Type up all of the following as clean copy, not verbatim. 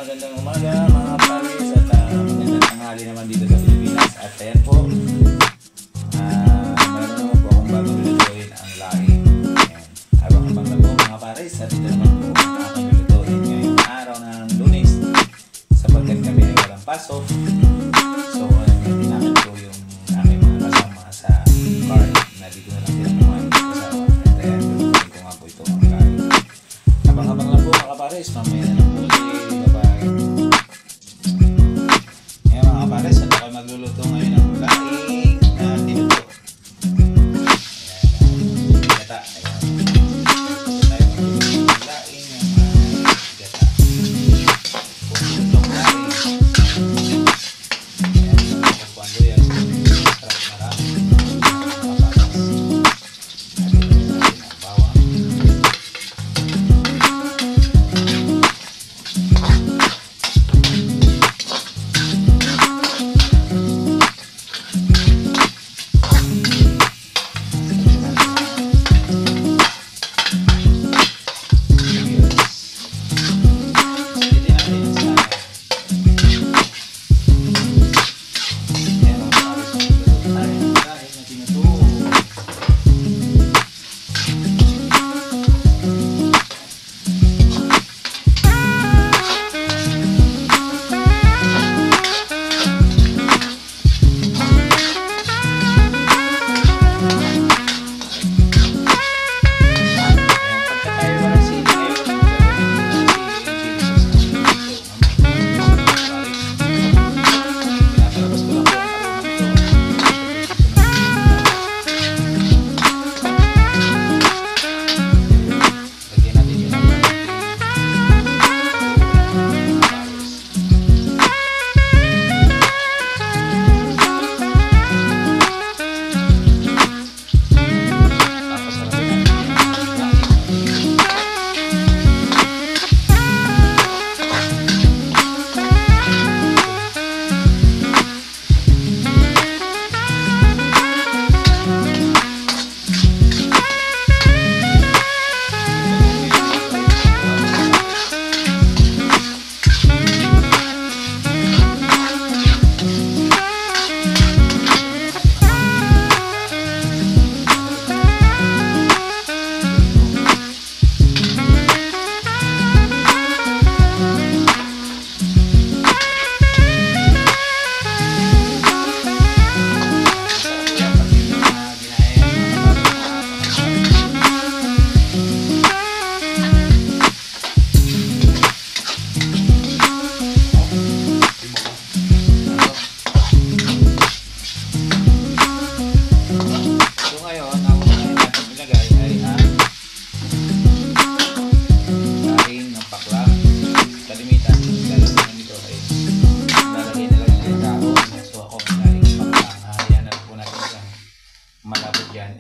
magandang umaga mga pares at magandang tanghali naman dito sa Pilipinas. At ayan po, mayroon naman po akong bagong lulutuin ang laing. Habang na po mga pares, at ito naman po ang aking lulutuin ngayong araw ng Lunes sapagkat kami ay walang pasok. So, hindi namin po yung aming mga kasama sa car na dito na lang sila naman kasama. At ayan, lulutuin ko nga po ito ang laing. Habang lang po mga pares, mamaya na lang po. Bye-bye. Ngayon mga pares, at ako magluluto ngayon ng laing na tinuto. Ayan, gata. Ayan. Ito tayo magluluto ng laing ng gata. Pupulutong laing. Ayan, kukuando yan. Sarap marami. Mga pares. At ito natin ang bawang.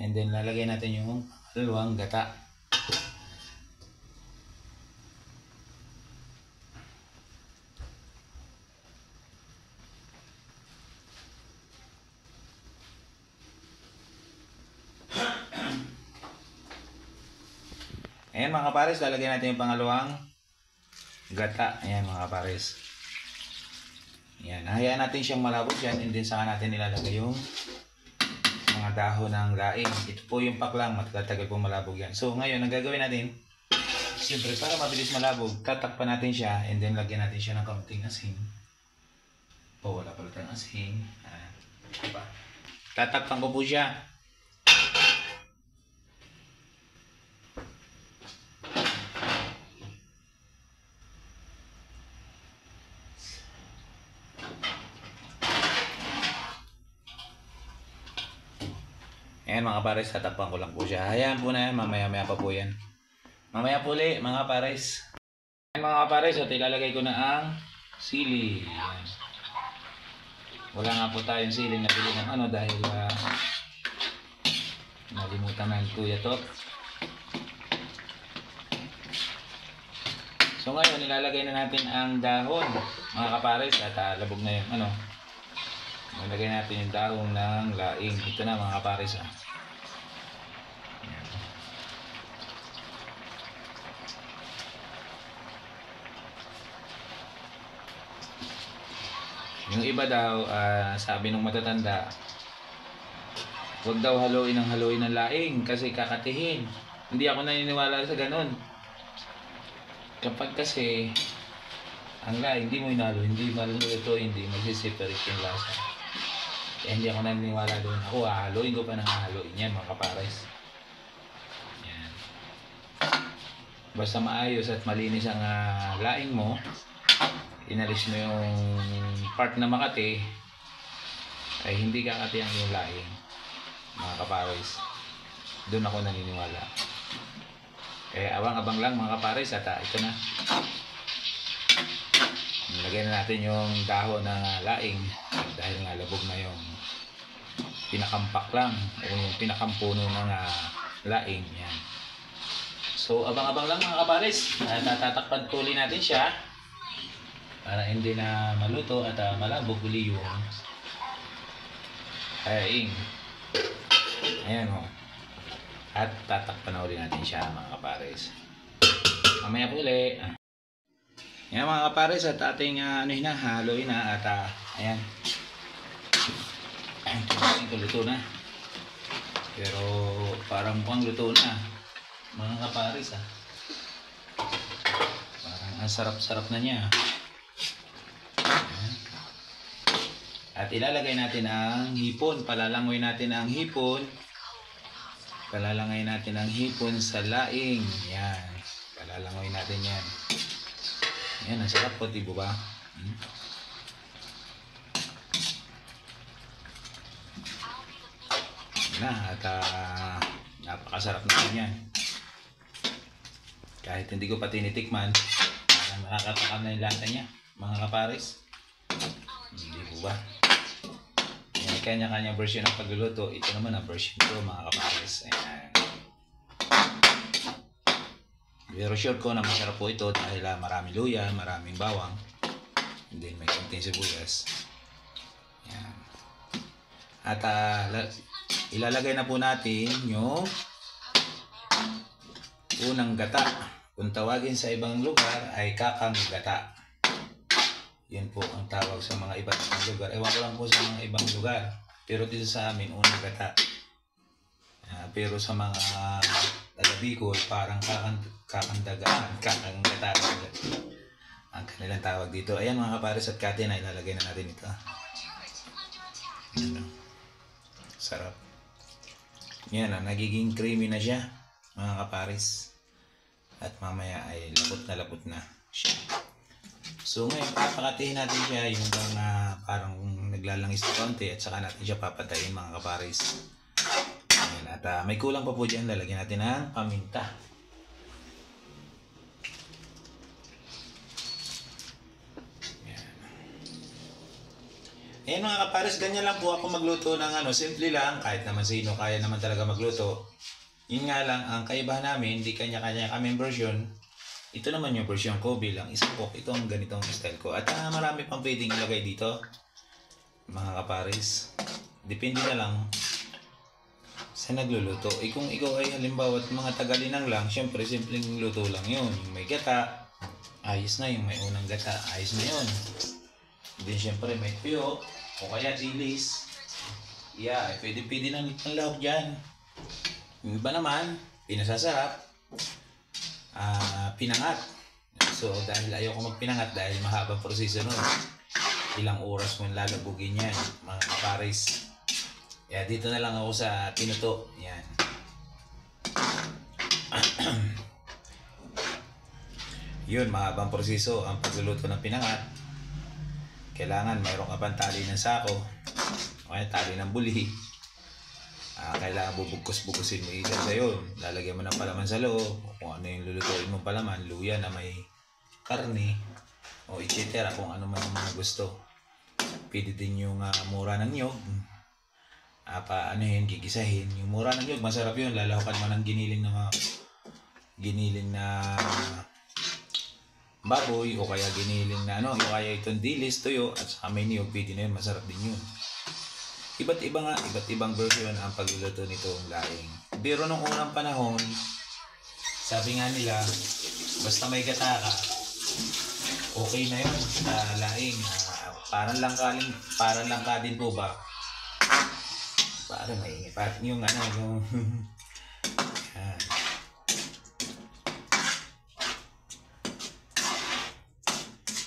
And then lalagay natin yung haluang gata. Ayan mga pares, lalagay natin yung pangalawang gata. Ayan mga pares. Ayan, hayaan natin siyang malabog yan, and then saka natin nilalagay yung mga dahon ng laing. Ito po yung paklang, matatagal po malabog yan. So ngayon, ang gagawin natin, siyempre para mabilis malabog, tatakpan natin siya, and then lagyan natin siya ng kaunting asin. Wala pala tayong asin. Diba? Tatakpan ko po siya. Ayan mga pares, tatakpan ko lang po siya. Hayaan po na yan, mamaya-maya pa po yan. Mamaya po ulit mga pares. Ayan mga pares, at ilalagay ko na ang sili. Ayan. Wala nga po tayong sili na bili ng ano dahil nalimutan na yung Kuya Tot. So ngayon, ilalagay na natin ang dahon mga kapares, at labog na yung ano. Ilalagay natin yung dahon ng laing. Ito na mga kapares. Yung iba daw, sabi nung matatanda, huwag daw haluin ng laing kasi kakatihin. Hindi ako naniniwala sa ganun. Kapag kasi ang laing hindi mo inalo, hindi maluluto, hindi magsiseparate yung lasa. Kaya hindi ako naniniwala doon. Ako haluin ko pa ng haluin yan mga kapares. Yan. Basta maayos at malinis ang laing mo, inalis mo yung part na makati, ay hindi kakati ang yung laing mga kapares. Doon ako naniniwala. Kaya abang-abang lang mga kapares at ito na. Nilagay na natin yung dahon ng laing dahil nga labog na yung pinakampak lang o yung pinakampuno ng laing. Yan. So abang-abang lang mga kapares. Tatakpan ko ulit natin siya para hindi na maluto at malabog uli yung laing. Ayan o. At tatakpan na ulit natin siya mga kapares. Mamaya po ulit. Yan mga kapares at ating haluin na at ayan. Ito luto na. Pero parang mukhang luto na mga kapares Parang ang sarap-sarap na niya. Ayan. At ilalagay natin ang hipon. Palalangoy natin ang hipon. Palalangay natin ang hipon sa laing. Yan. Palalangoy natin yan. Yan, ang sarap po, diba ba? Na, at napakasarap na yan. Kahit hindi ko pa tinitikman, parang nakakatakam na yung lasa niya, mga kapares. Hindi po ba? Yan, kanya-kanya version ng pagluluto. Ito naman ang version ko, mga kapares. Ayan. Pero sure ko na masarap po ito dahil maraming luya, maraming bawang, and then may konting sibuyas. Yan. At ilalagay na po natin yung unang gata. Kung tawagin sa ibang lugar ay kakang gata. Yun po ang tawag sa mga iba't ibang lugar. Ewan ko lang po sa mga ibang lugar. Pero dito sa amin, unang gata. Pero sa mga taga-Bicol, parang kakandagaan, kakang-gata ang kanilang tawag dito. Ayan mga kapares at kate na ilalagay na natin ito. Ayan, sarap. Yan, nagiging creamy na siya mga kapares. At mamaya ay lapot na siya. So ngayon, papakatihin natin siya yung parang naglalangis na konti at saka natin siya papatayin mga kapares. At may kulang pa po dyan, lalagyan natin ng paminta. Yan. Ayan mga kapares, ganyan lang po ako magluto ng simple lang, kahit naman sino kaya naman talaga magluto. Yun nga lang, ang kaibahan namin, hindi kanya-kanya kaming version. Ito naman yung version ko bilang isang cook. Ito ang ganitong style ko. At marami pang pwedeng ilagay dito, mga kapares. Depende na lang sa nagluluto. Kung ikaw ay halimbawa mga tagalinang lang, syempre simpleng luto lang yun. Yung may gata, ayos na. Yung may unang gata, ayos na yun. Then syempre may tuyo, o kaya dilis. Yeah, pwede na ang lahok dyan. Yung iba naman, pinasasarap, pinangat. So dahil ayoko magpinangat dahil mahabang proseso nun. Ilang oras mo lalabugin yan, mga kapares. Kaya dito na lang ako sa pinuto. Yan. Yun, mahabang proseso ang pagluluto ng pinangat. Kailangan mayroon ka pang tali ng sako o kaya tali ng buli. Kailangan bubugkos-bukusin mo isa yun. Lalagyan mo ng palaman sa loob. Kung ano yung lulutuin mo palaman, luya na may karne o etc. Kung ano man ang mga gusto. Pwede din yung mura ng nyog. Gigisahin. Yung mura ng nyog, masarap yun. Lalahukan mo ng giniling na baboy o kaya giniling na o kaya itong dilis, tuyo at saka may niyog, pwede na yun. Masarap din yun. Iba't ibang version ang pagluluto nitong laing. Pero nung unang panahon, sabi nga nila, basta may gata ka, okay na yun sa laing. Parang langka din po ba? Parang maingay. Parang yung ano, yung... Yan.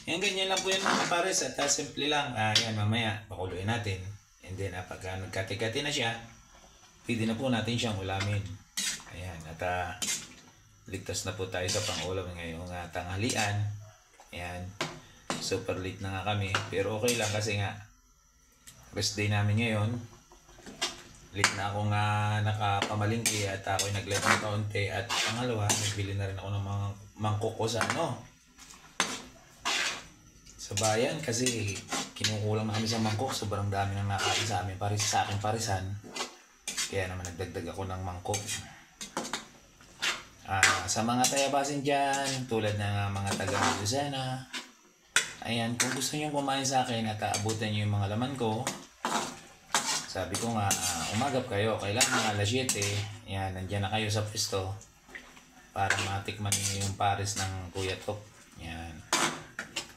Yan, ganyan lang po yan mga pares. At simple lang. Yan, mamaya, pakuluin natin. And then, pagka nagkati-kati na siya, pwede na po natin siyang ulamin. Ayan, at ligtas na po tayo sa pang-ulam ngayong tanghalian. Ayan. Super late na nga kami. Pero okay lang kasi nga, rest day namin ngayon. Late na ako nga nakapamalingki at ako'y nag-live ng kaunti. At pangalawa, nagbili na rin ako ng mga mangkok ko sa sa bayan kasi kinukulang na kami sa mangkok. Sobrang dami nang nakain sa amin. Sa akin parisan. Kaya naman nagdagdag ako ng mangkok. Sa mga tayabasin dyan, tulad ng mga taga Luzana, ayan, kung gusto nyo kumain sa akin at aabutan nyo yung mga laman ko, sabi ko nga, umagap kayo, kailangan alas 7, ayan, nandyan na kayo sa pwesto para matikman nyo yung pares ng Kuya Top, ayan,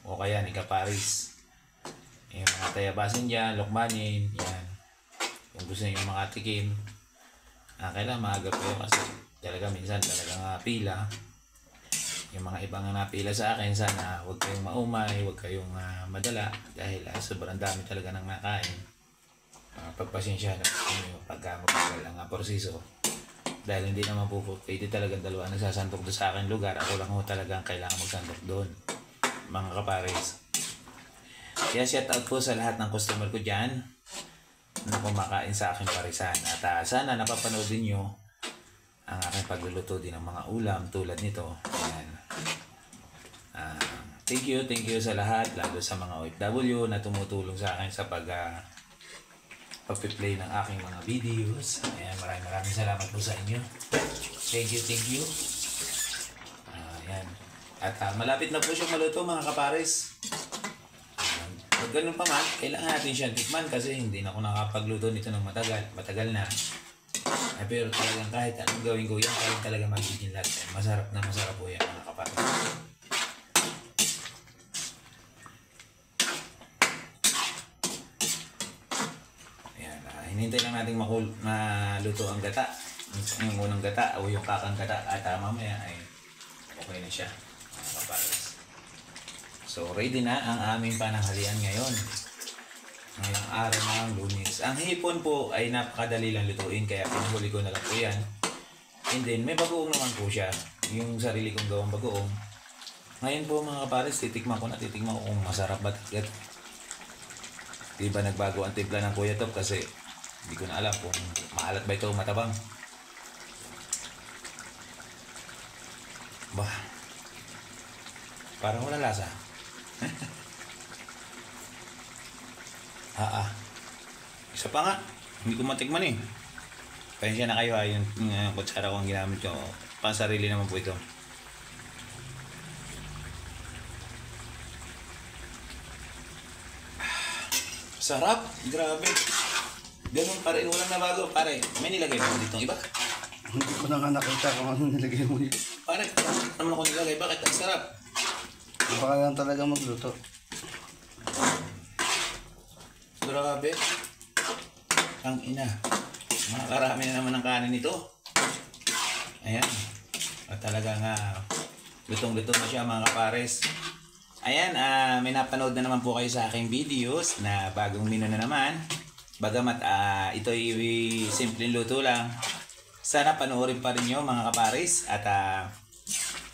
o kaya ni Kaparis, yung mga tayabasin dyan, lukmanin, ayan, kung gusto nyo makatikim, kailangan maagap kayo kasi talaga minsan talagang pila. Yung mga ibang napila sa akin, sana huwag kayong maumay, huwag kayong madala dahil sobrang dami talaga ng nakain. Pagpasensya na pagka mabagal ang proseso. Dahil hindi naman po pwede talagang dalawa nagsasantok doon sa akin lugar. Ako lang ho talagang kailangan magsantok doon, mga kapares. Kaya shout out po sa lahat ng customer ko dyan na kumakain sa akin parisan. At sana napapanood din nyo ang aking pagluluto din ng mga ulam tulad nito. Ayan. Thank you sa lahat, lalo sa mga OFW na tumutulong sa akin sa pag-play ng aking mga videos. Ayan, maraming salamat po sa inyo. Thank you. Ayan. At malapit na po siyang maluto mga kapares. Pag ganun pa man, kailangan natin siyang tikman kasi hindi na ako nakapagluto nito ng matagal na. Pero talagang kahit anong gawin ko yan, talaga magiging lahat. Masarap po yan mga kapares. Ayan, hinintay lang natin maluto ang gata. Yung unang gata o yung kakang gata at mamaya ay okay na siya mga kapares. So ready na ang aming pananghalian ngayon. Ngayong araw ng Lunes. Ang hipon po ay napakadali lang lutuin kaya pinahuli ko na lang po yan. And then may bagoong naman po siya. Yung sarili kong gawang bagoong. Ngayon po mga kapares, titikman ko kung masarap ba talaga. Di ba nagbago ang timpla ng Kuya Top kasi hindi ko na alam kung maalat ba ito o matabang. Bah, parang wala lasa. Isa pa nga, hindi ko matikman eh. Pasensya na kayo yung kutsara ko ang ginamit ko. Pansarili naman po ito. Sarap, grabe. Ganun pa rin, walang nabago. Pare, may nilagay mo ditong iba? Hindi ko na nga nakita kung ano nilagay mo dito. Pare, ano ko nilagay? Bakit ang sarap? Baka lang talaga magluto. Grabe. Ang ina. Makakarami na naman ang kanin nito. Ayan. At talagang lutong-lutong na siya mga kapares. Ayan, may napanood na naman po kayo sa aking videos na bagong menu na naman. Bagamat ito ay simpleng luto lang. Sana panoorin pa rin nyo mga kapares. At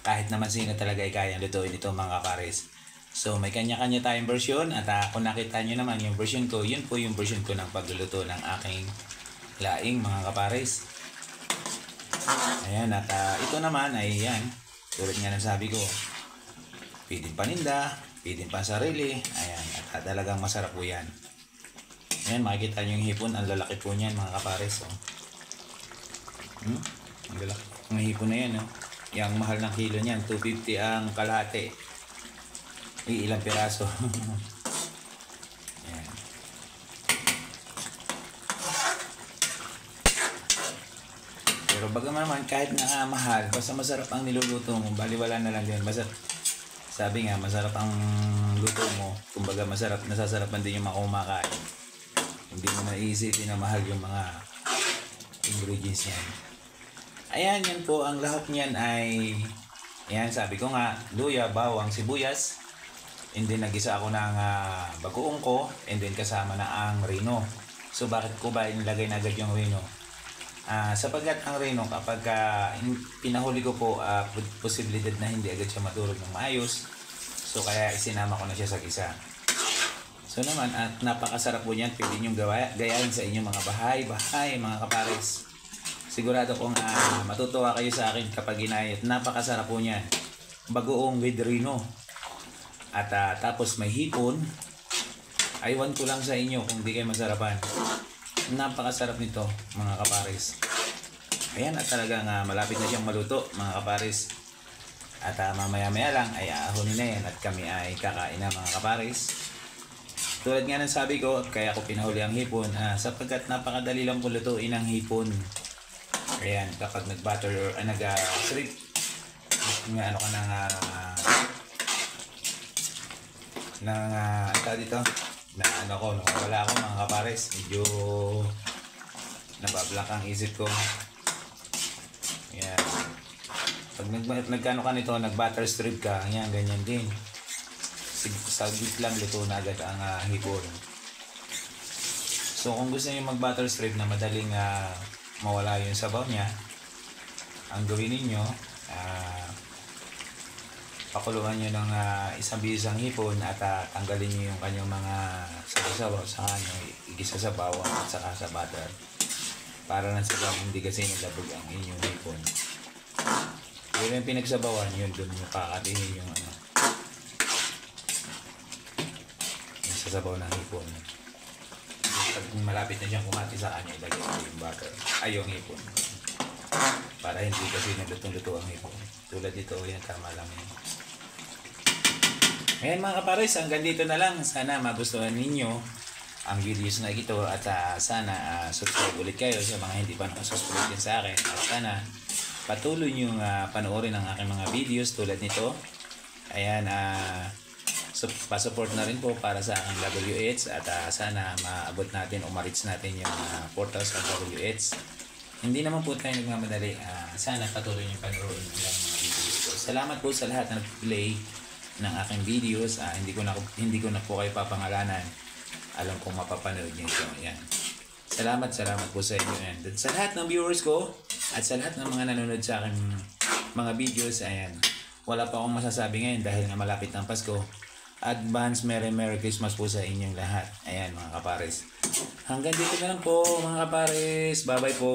kahit naman sino talaga ay kayang lutuin ito mga kapares. So may kanya-kanya tayong version. At kung nakita nyo naman yung version ko, yun po yung version ko ng pagluluto ng aking laing mga kapares. Ayan, at ito naman ay yan. Tulad nga ng sabi ko, pwedeng paninda, pwedeng pansarili. Ayan, at talagang masarap po yan. Ayan, makikita nyo yung hipon. Ang lalaki po niyan mga kapares. Oh. Ang lalaki. Ang hipon na yan. Oh. Yung mahal ng kilo niyan, 250 ang kalahati. Ilang piraso. Ayan. Pero bagaman naman, kahit na mahal, basta masarap ang niluluto mo, baliwala na lang din. Basta, sabi nga, masarap ang luto mo, kumbaga masarap, nasasarapan din yung mga kumakain. Hindi mo naisipin na mahal yung mga ingredients niyan. Ayan, yan po, ang lahok niyan ay, ayan, sabi ko nga, luya, bawang, sibuyas, and then nagisa ako ng bagoong ko, and then kasama na ang rino. So bakit ko ba nilagay na agad yung rino? Sapagkat ang rino, kapag pinahuli ko po, posibilidad na hindi agad siya madurog ng maayos. So kaya isinama ko na siya sa gisa. So naman, at napakasarap po niyan, pwede nyo gayahin sa inyong mga bahay, mga kapares. Sigurado kong matutuwa kayo sa akin kapag ginayat. Napakasarap po niyan. Bagoong with rino. At tapos may hipon. Aywan ko lang sa inyo kung di kayo masarapan. Napakasarap nito mga kapares. Ayan, at talagang malapit na siyang maluto mga kapares. At mamaya-maya lang ay ahonin na yan at kami ay kakain na mga kapares. Tulad nga ng sabi ko, kaya ko pinahuli ang hipon sapagkat napakadali lang po lutuin ang hipon. Ayan, kapag nag-butter or nag-strip, ano ka dito, na ano ko, wala ako mga kapares, medyo nabablock ang isip ko. Ayan. Pag nagkano ka nito, nag-butter strip ka, ayan, ganyan din. Saglit lang luto na agad ang hipon. So kung gusto niyo mag-butter strip na madaling mawala yung sabaw niya, ang gawin ninyo, pakuluan nyo ng isang bisang hipon at tanggalin nyo yung kanyang mga sabaw sa kanya, igisa sa bawang at saka sa butter para lang sa hindi kasi nagabog ang inyong hipon. Pero yung pinagsabawan yun, doon yung kakatihin yung yung sasabaw ng hipon. Pag malapit na siyang kumati sa kanya, ilagay ko yung butter, yung hipon. Para hindi kasi nagluto-luto ang hipon. Tulad dito, yan, tama lang yun. Ayan mga kapares, hanggang dito na lang. Sana magustuhan ninyo ang videos na ito at sana subscribe ulit kayo sa mga hindi pa nakasubscribe din sa akin. At sana patuloy nyo panoorin ang aking mga videos tulad nito. Ayan, pa-support na rin po para sa aking WH at sana maabot natin o ma-reach natin yung 4,000 WH. Hindi naman po tayo nagmamadali. Sana patuloy nyo panoorin ang mga videos ko. Salamat po sa lahat na nag-play ng aking videos. Hindi ko na po kayo papangalanan. Alam kong mapapanood nyo ito. Ayan. Salamat po sa inyo. And sa lahat ng viewers ko at sa lahat ng mga nanonood sa aking mga videos, ayan, wala pa akong masasabi ngayon dahil nga malapit ng Pasko. Advance Merry Christmas po sa inyong lahat. Ayan mga kapares. Hanggang dito na lang po mga kapares. Bye bye po.